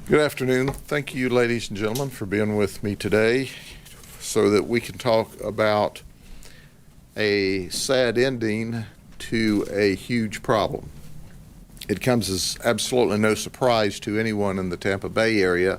Good afternoon. Thank you, ladies and gentlemen, for being with me today so that we can talk about a sad ending to a huge problem. It comes as absolutely no surprise to anyone in the Tampa Bay area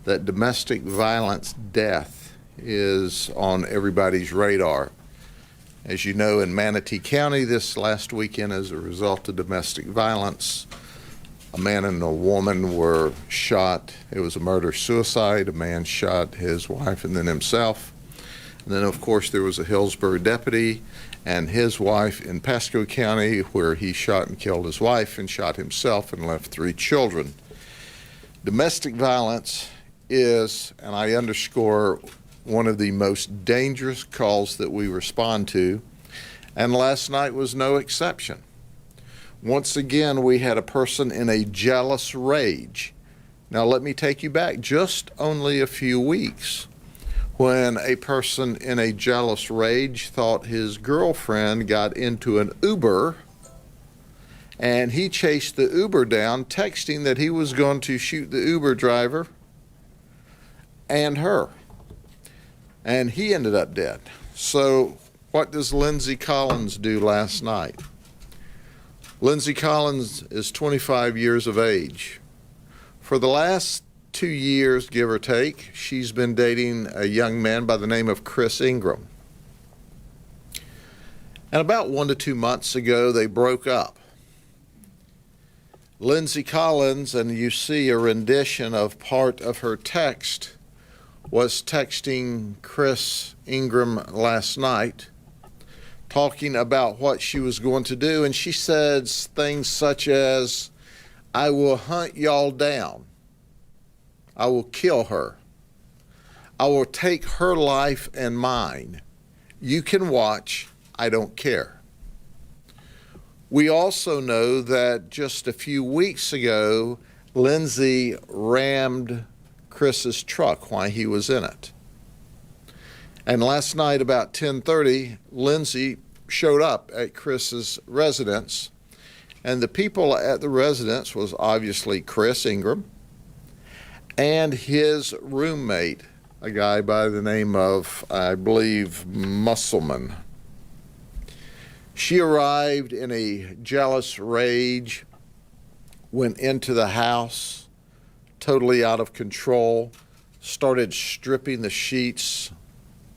that domestic violence death is on everybody's radar. As you know, in Manatee County this last weekend, as a result of domestic violence, a man and a woman were shot. It was a murder-suicide. A man shot his wife and then himself. And then, of course, there was a Hillsborough deputy and his wife in Pasco County, where he shot and killed his wife and shot himself and left 3 children. Domestic violence is, and I underscore, one of the most dangerous calls that we respond to, and last night was no exception. Once again, we had a person in a jealous rage. Now, let me take you back just only a few weeks when a person in a jealous rage thought his girlfriend got into an Uber, and he chased the Uber down, texting that he was going to shoot the Uber driver and her. And he ended up dead. So what does Lindsay Collins do last night? Lindsay Collins is 25 years of age. For the last 2 years, give or take, she's been dating a young man by the name of Chris Ingram. And about 1 to 2 months ago, they broke up. Lindsay Collins, and you see a rendition of part of her text, was texting Chris Ingram last night, talking about what she was going to do, and she said things such as, "I will hunt y'all down. I will kill her. I will take her life and mine. You can watch. I don't care." We also know that just a few weeks ago, Lindsay rammed Chris's truck while he was in it. And last night about 10:30, Lindsay showed up at Chris's residence, and the people at the residence was obviously Chris Ingram and his roommate, a guy by the name of, I believe, Musselman. She arrived in a jealous rage, went into the house, totally out of control, started stripping the sheets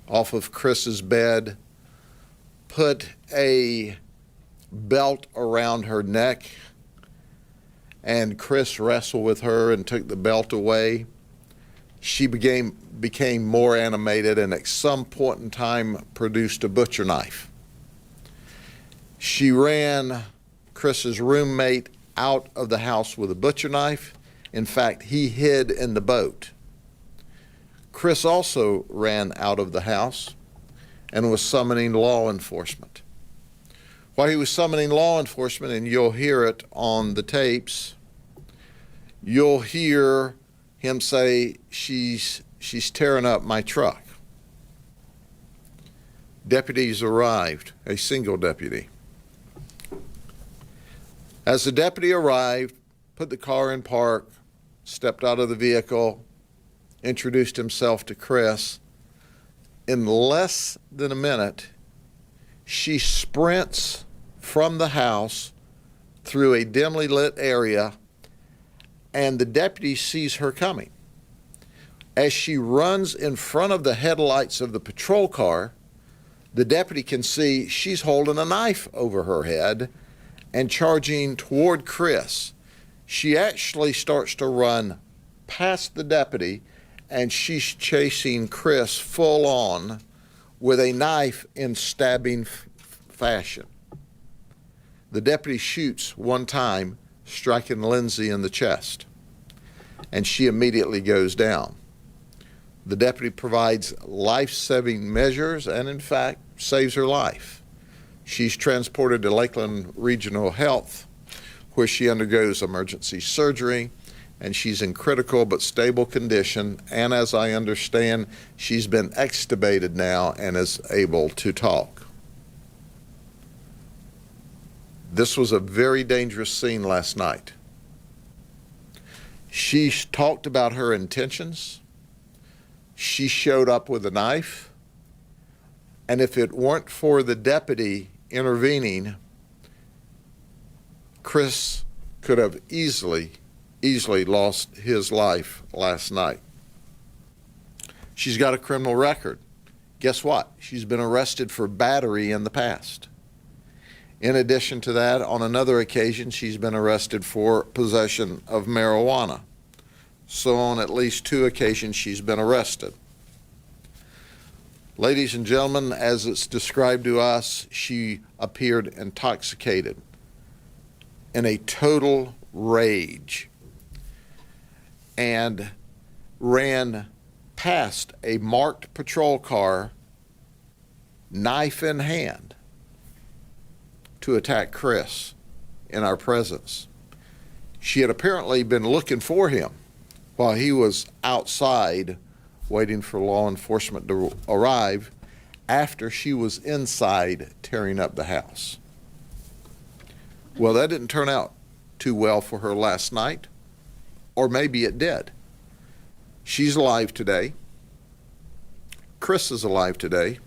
off of Chris's bed, put a belt around her neck, and Chris wrestled with her and took the belt away. She became more animated and at some point in time produced a butcher knife. She ran Chris's roommate out of the house with a butcher knife. In fact, he hid in the boat. Chris also ran out of the house and was summoning law enforcement. While he was summoning law enforcement, and you'll hear it on the tapes, you'll hear him say, she's tearing up my truck. Deputies arrived, a single deputy. As the deputy arrived, put the car in park, stepped out of the vehicle, introduced himself to Chris. In less than a minute, she sprints from the house through a dimly lit area, and the deputy sees her coming. As she runs in front of the headlights of the patrol car, the deputy can see she's holding a knife over her head and charging toward Chris. She actually starts to run past the deputy, and she's chasing Chris full on with a knife in stabbing fashion. The deputy shoots one time, striking Lindsay in the chest, and she immediately goes down. The deputy provides life-saving measures and, in fact, saves her life. She's transported to Lakeland Regional Health, where she undergoes emergency surgery, and she's in critical but stable condition, and as I understand, she's been extubated now and is able to talk. This was a very dangerous scene last night. She talked about her intentions. She showed up with a knife. And if it weren't for the deputy intervening, Chris could have easily lost his life last night. She's got a criminal record. Guess what? She's been arrested for battery in the past. In addition to that, on another occasion, she's been arrested for possession of marijuana. So on at least 2 occasions, she's been arrested. Ladies and gentlemen, as it's described to us, she appeared intoxicated, in a total rage, and ran past a marked patrol car, knife in hand, to attack Chris in our presence. She had apparently been looking for him while he was outside waiting for law enforcement to arrive after she was inside tearing up the house. Well, that didn't turn out too well for her last night, or maybe it did. She's alive today. Chris is alive today.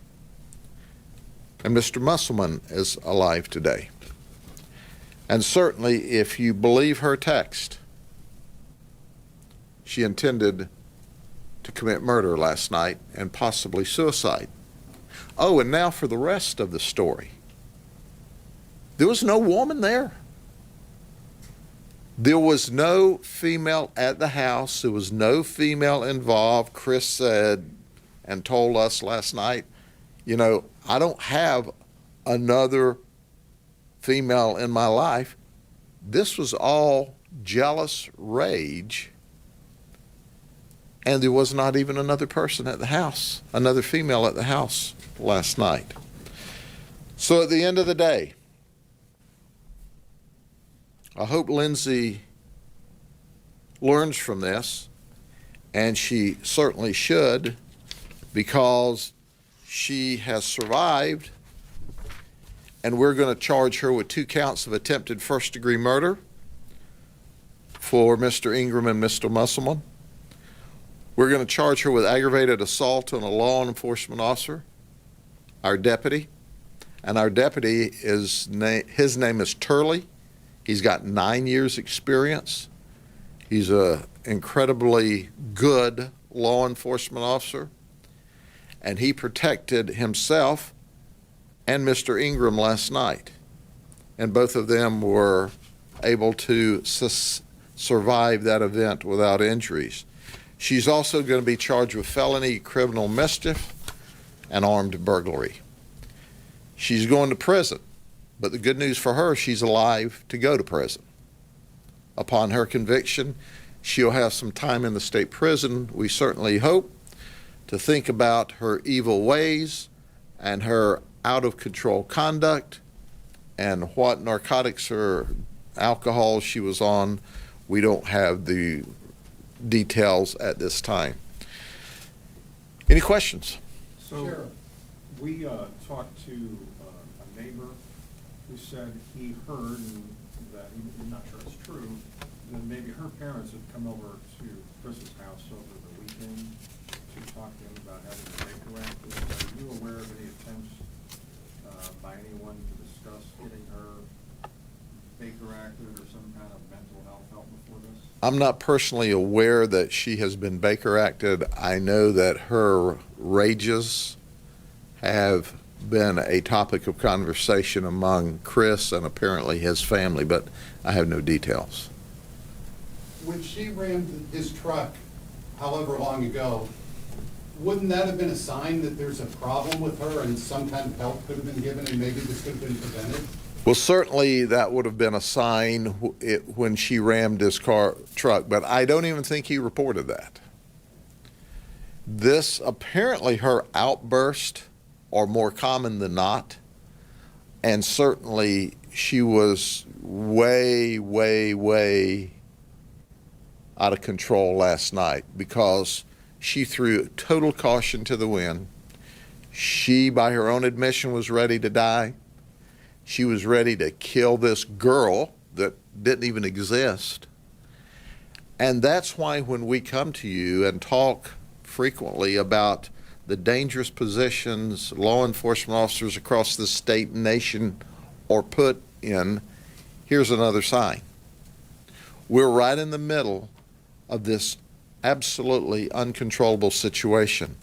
And Mr. Musselman is alive today. And certainly, if you believe her text, she intended to commit murder last night and possibly suicide. Oh, and now for the rest of the story. There was no woman there. There was no female at the house. There was no female involved. Chris said and told us last night, you know, I don't have another female in my life. This was all jealous rage. And there was not even another person at the house, another female at the house last night. So at the end of the day, I hope Lindsay learns from this, and she certainly should, because she has survived, and we're going to charge her with 2 counts of attempted first-degree murder for Mr. Ingram and Mr. Musselman. We're going to charge her with aggravated assault on a law enforcement officer, our deputy, and our deputy his name is Turley. He's got 9 years experience. He's an incredibly good law enforcement officer, and he protected himself and Mr. Ingram last night, and both of them were able to survive that event without injuries. She's also going to be charged with felony criminal mischief and armed burglary. She's going to prison, but the good news for her, she's alive to go to prison. Upon her conviction, she'll have some time in the state prison, we certainly hope, to think about her evil ways and her out-of-control conduct and what narcotics or alcohol she was on. We don't have the details at this time. Any questions? So, Sheriff, we talked to a neighbor who said he heard, and that he's not sure it's true, that maybe her parents had come over to Chris's house over the weekend to talk to him about having a Baker Act. Are you aware of any attempts by anyone to discuss getting her Baker Acted or some kind of mental health help before this? I'm not personally aware that she has been Baker Acted. I know that her rages have been a topic of conversation among Chris and apparently his family, but I have no details. When she rammed his truck however long ago, wouldn't that have been a sign that there's a problem with her and some kind of help could have been given and maybe this could have been prevented? Well, certainly that would have been a sign when she rammed his truck, but I don't even think he reported that. This, apparently her outburst are more common than not, and certainly she was way out of control last night because she threw total caution to the wind. She, by her own admission, was ready to die. She was ready to kill this girl that didn't even exist. And that's why when we come to you and talk frequently about the dangerous positions law enforcement officers across the state and nation are put in, here's another sign. We're right in the middle of this absolutely uncontrollable situation.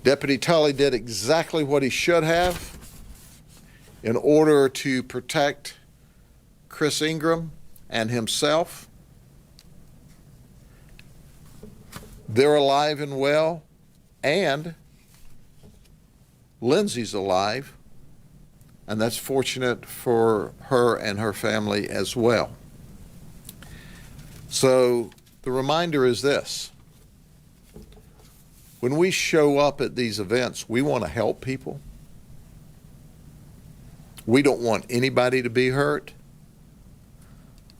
Deputy Tully did exactly what he should have in order to protect Chris Ingram and himself. They're alive and well, and Lindsay's alive, and that's fortunate for her and her family as well. So the reminder is this. When we show up at these events, we want to help people. We don't want anybody to be hurt,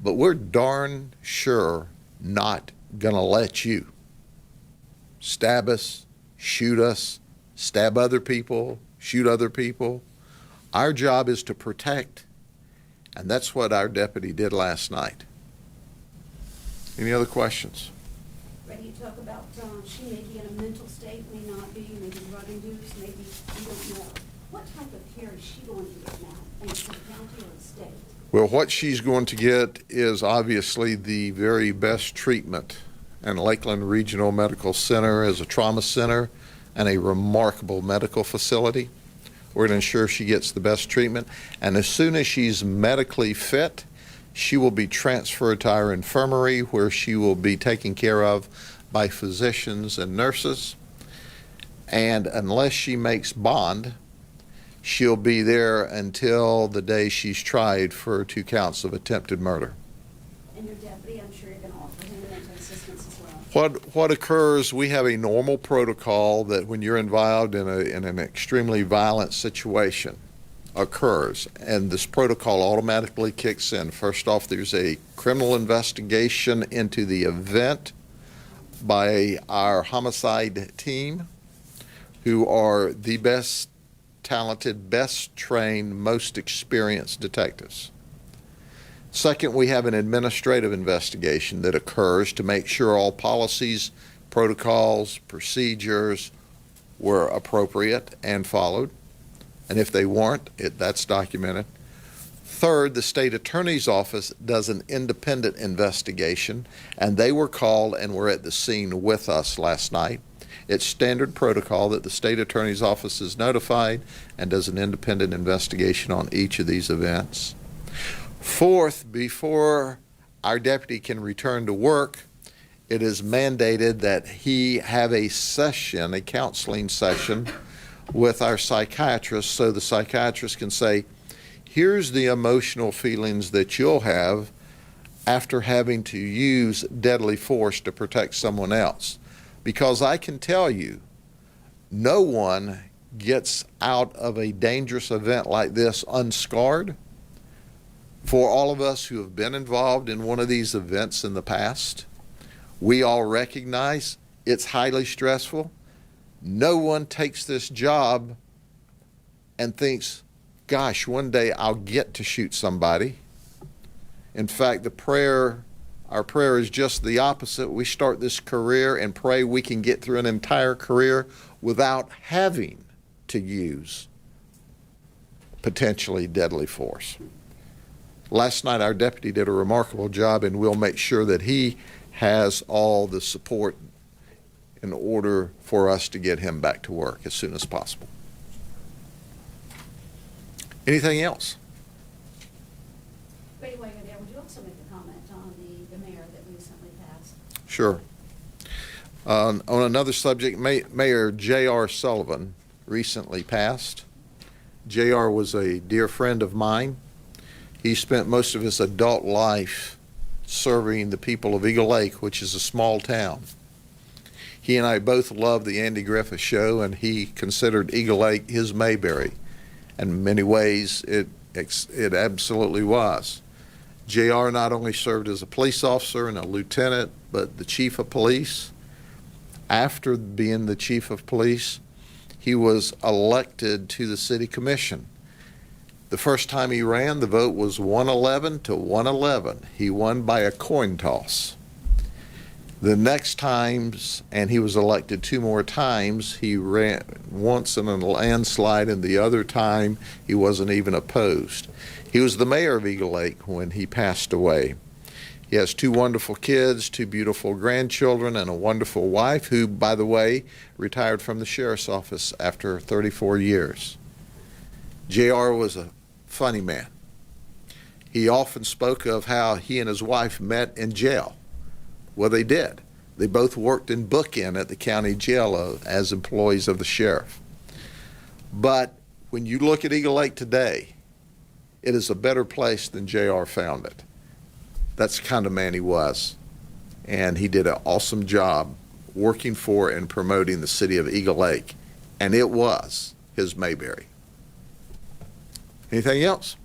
but we're darn sure not going to let you stab us, shoot us, stab other people, shoot other people. Our job is to protect, and that's what our deputy did last night. Any other questions? Brady, you talk about she may be in a mental state, may not be, maybe drug induced, maybe you don't know. What type of care is she going to get now, in the county or the state? Well, what she's going to get is obviously the very best treatment. And Lakeland Regional Medical Center is a trauma center and a remarkable medical facility. We're going to ensure she gets the best treatment. And as soon as she's medically fit, she will be transferred to our infirmary where she will be taken care of by physicians and nurses. And unless she makes bond, she'll be there until the day she's tried for 2 counts of attempted murder. And your deputy, I'm sure you're going to offer him mental assistance as well. What occurs, we have a normal protocol that when you're involved in an extremely violent situation occurs, and this protocol automatically kicks in. First off, there's a criminal investigation into the event by our homicide team, who are the best talented, best trained, most experienced detectives. Second, we have an administrative investigation that occurs to make sure all policies, protocols, procedures were appropriate and followed. And if they weren't, that's documented. Third, the state attorney's office does an independent investigation, and they were called and were at the scene with us last night. It's standard protocol that the state attorney's office is notified and does an independent investigation on each of these events. Fourth, before our deputy can return to work, it is mandated that he have a session, a counseling session with our psychiatrist, so the psychiatrist can say, here's the emotional feelings that you'll have after having to use deadly force to protect someone else. Because I can tell you, no one gets out of a dangerous event like this unscarred. For all of us who have been involved in one of these events in the past, we all recognize it's highly stressful. No one takes this job and thinks, gosh, one day I'll get to shoot somebody. In fact, our prayer is just the opposite. We start this career and pray we can get through an entire career without having to use potentially deadly force. Last night, our deputy did a remarkable job, and we'll make sure that he has all the support in order for us to get him back to work as soon as possible. Anything else? Brady, while you're there, would you also make a comment on the mayor that recently passed? Sure. On another subject, Mayor J.R. Sullivan recently passed. J.R. was a dear friend of mine. He spent most of his adult life serving the people of Eagle Lake, which is a small town. He and I both loved the Andy Griffith Show, and he considered Eagle Lake his Mayberry. And in many ways, it absolutely was. JR not only served as a police officer and a lieutenant, but the chief of police. After being the chief of police, he was elected to the city commission. The first time he ran, the vote was 111 to 111. He won by a coin toss. The next times, and he was elected 2 more times, he ran once in a landslide, and the other time he wasn't even opposed. He was the mayor of Eagle Lake when he passed away. He has 2 wonderful kids, 2 beautiful grandchildren, and a wonderful wife who, by the way, retired from the sheriff's office after 34 years. JR was a funny man. He often spoke of how he and his wife met in jail. Well, they did. They both worked in bookend at the county jail as employees of the sheriff. But when you look at Eagle Lake today, it is a better place than JR found it. That's the kind of man he was. And he did an awesome job working for and promoting the city of Eagle Lake. And it was his Mayberry. Anything else?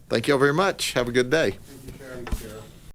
Thank you all very much. Have a good day. Thank you, Sheriff.